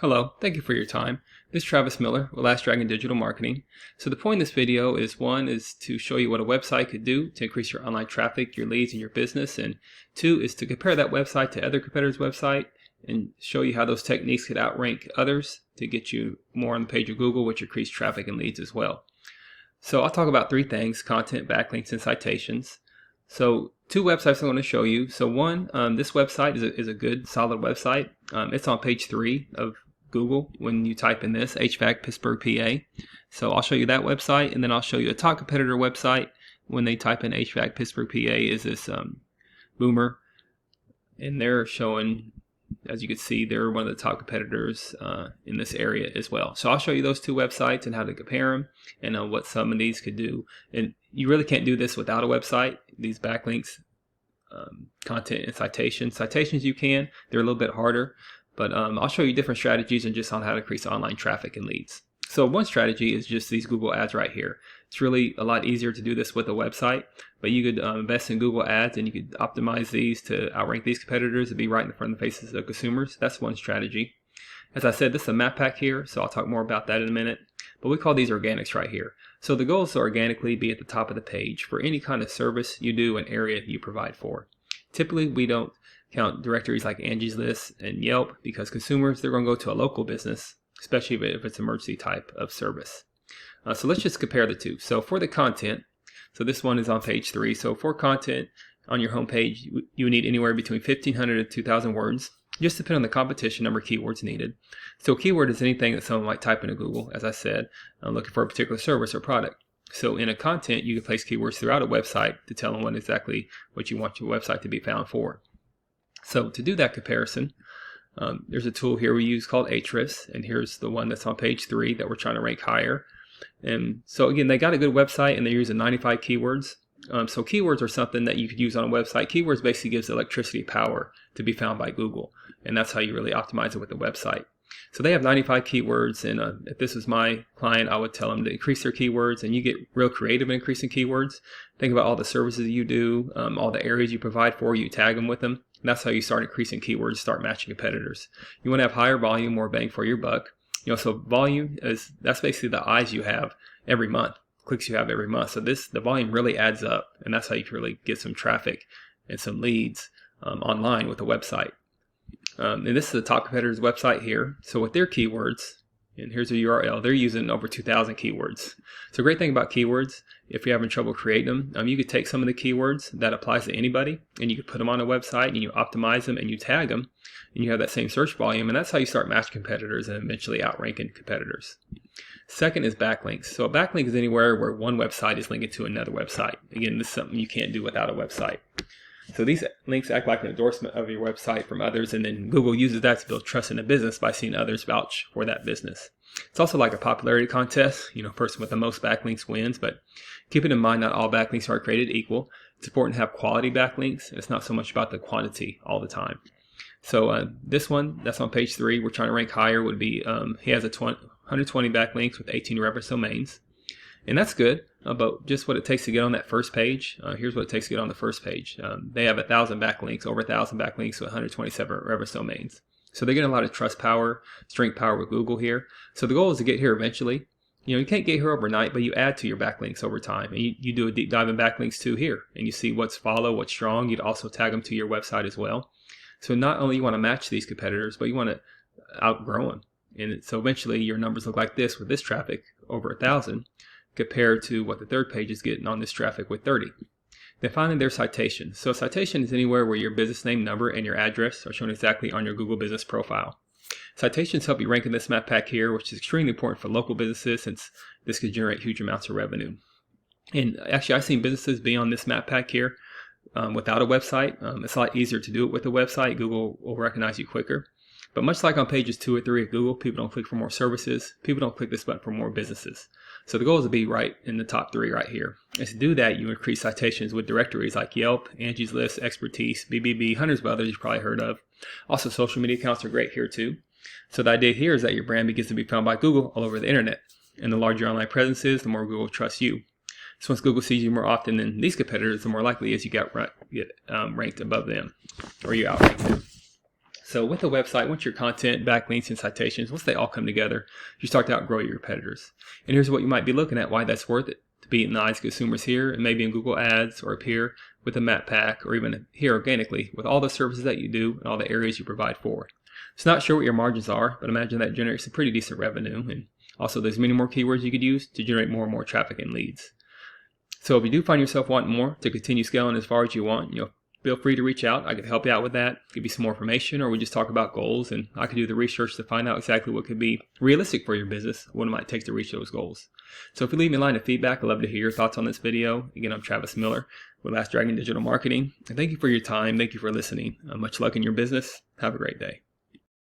Hello, thank you for your time. This is Travis Miller with Last Dragon Digital Marketing. So the point of this video is one is to show you what a website could do to increase your online traffic, your leads, and your business. And two is to compare that website to other competitors' website and show you how those techniques could outrank others to get you more on the page of Google, which increase traffic and leads as well. So I'll talk about three things: content, backlinks, and citations. So two websites I'm going to show you. So one, this website is a good, solid website. It's on page 3 of Google when you type in this, HVAC Pittsburgh, PA. So I'll show you that website, and then I'll show you a top competitor website when they type in HVAC Pittsburgh, PA is this Boemher. And they're showing, as you can see, they're one of the top competitors in this area as well. So I'll show you those two websites and how to compare them and what some of these could do. And you really can't do this without a website, these backlinks, content, and citations. Citations you can, they're a little bit harder, but I'll show you different strategies and just on how to increase online traffic and leads. So one strategy is just these Google ads right here. It's really a lot easier to do this with a website, but you could invest in Google ads and you could optimize these to outrank these competitors and be right in front of the faces of consumers. That's one strategy. As I said, this is a map pack here, so I'll talk more about that in a minute, but we call these organics right here. So the goal is to organically be at the top of the page for any kind of service you do and area you provide for. Typically, we don't count directories like Angie's List and Yelp because consumers, they're going to go to a local business, especially if it's emergency type of service. So let's just compare the two. So for the content, so this one is on page 3. So for content on your home page, you need anywhere between 1,500 and 2,000 words, just depending on the competition number of keywords needed. So a keyword is anything that someone might type into Google, as I said, looking for a particular service or product. So in a content, you can place keywords throughout a website to tell them exactly what you want your website to be found for. So to do that comparison, there's a tool here we use called Ahrefs, and here's the one that's on page 3 that we're trying to rank higher. And so again, they got a good website and they're using 95 keywords. So keywords are something that you could use on a website. Keywords basically gives electricity power to be found by Google, and that's how you really optimize it with the website. So they have 95 keywords, and if this was my client, I would tell them to increase their keywords, and you get real creative in increasing keywords. Think about all the services you do, all the areas you provide for, you tag them with them. And that's how you start increasing keywords, start matching competitors. You want to have higher volume, more bang for your buck. So volume that's basically the eyes you have every month, clicks you have every month. So the volume really adds up, and that's how you can really get some traffic and some leads online with a website. And this is the top competitor's website here. So with their keywords, and here's a URL, they're using over 2,000 keywords. So great thing about keywords, if you're having trouble creating them, you could take some of the keywords that applies to anybody, and you could put them on a website, and you optimize them, and you tag them, and you have that same search volume, and that's how you start matching competitors and eventually outranking competitors. Second is backlinks. So a backlink is anywhere where one website is linking to another website. Again, this is something you can't do without a website. So these links act like an endorsement of your website from others, and then Google uses that to build trust in a business by seeing others vouch for that business. It's also like a popularity contest. Person with the most backlinks wins, but keep it in mind not all backlinks are created equal. It's important to have quality backlinks, and it's not so much about the quantity all the time. So this one, that's on page 3, we're trying to rank higher, would be, he has 120 backlinks with 18 reference domains. And that's good, but just what it takes to get on that first page, here's what it takes to get on the first page. They have 1,000 backlinks, over 1,000 backlinks with 127 reference domains. So they're getting a lot of trust power, strength power with Google here. So the goal is to get here eventually. You can't get here overnight, but you add to your backlinks over time. And you do a deep dive in backlinks too here, and you see what's follow, what's strong. You'd also tag them to your website as well. So not only you want to match these competitors, but you want to outgrow them. And so eventually your numbers look like this with this traffic, over 1,000. Compared to what the third page is getting on this traffic with 30. Then finally, there's citations. So a citation is anywhere where your business name, number, and your address are shown exactly on your Google business profile. Citations help you rank in this map pack here, which is extremely important for local businesses since this could generate huge amounts of revenue. And actually, I've seen businesses be on this map pack here without a website. It's a lot easier to do it with a website. Google will recognize you quicker. But much like on pages 2 or 3 of Google, people don't click for more services. People don't click this button for more businesses. So the goal is to be right in the top 3 right here. And to do that, you increase citations with directories like Yelp, Angie's List, Expertise, BBB, hundreds of others you've probably heard of. Also, social media accounts are great here too. So the idea here is that your brand begins to be found by Google all over the internet. And the larger your online presence is, the more Google trusts you. So once Google sees you more often than these competitors, the more likely it is you get ranked above them, or you outrank them. So with a website, once your content, backlinks, and citations, once they all come together, you start to outgrow your competitors. And here's what you might be looking at, why that's worth it. To beat in the eyes of consumers here, and maybe in Google Ads, or appear with a map pack, or even here organically with all the services that you do and all the areas you provide for. It's not sure what your margins are, but imagine that generates some pretty decent revenue. And also there's many more keywords you could use to generate more and more traffic and leads. So if you do find yourself wanting more to continue scaling as far as you want, feel free to reach out. I could help you out with that, give you some more information, or we just talk about goals, and I could do the research to find out exactly what could be realistic for your business, what it might take to reach those goals. So if you leave me a line of feedback, I'd love to hear your thoughts on this video. Again, I'm Travis Miller with Last Dragon Digital Marketing, and thank you for your time. Thank you for listening. Much luck in your business. Have a great day.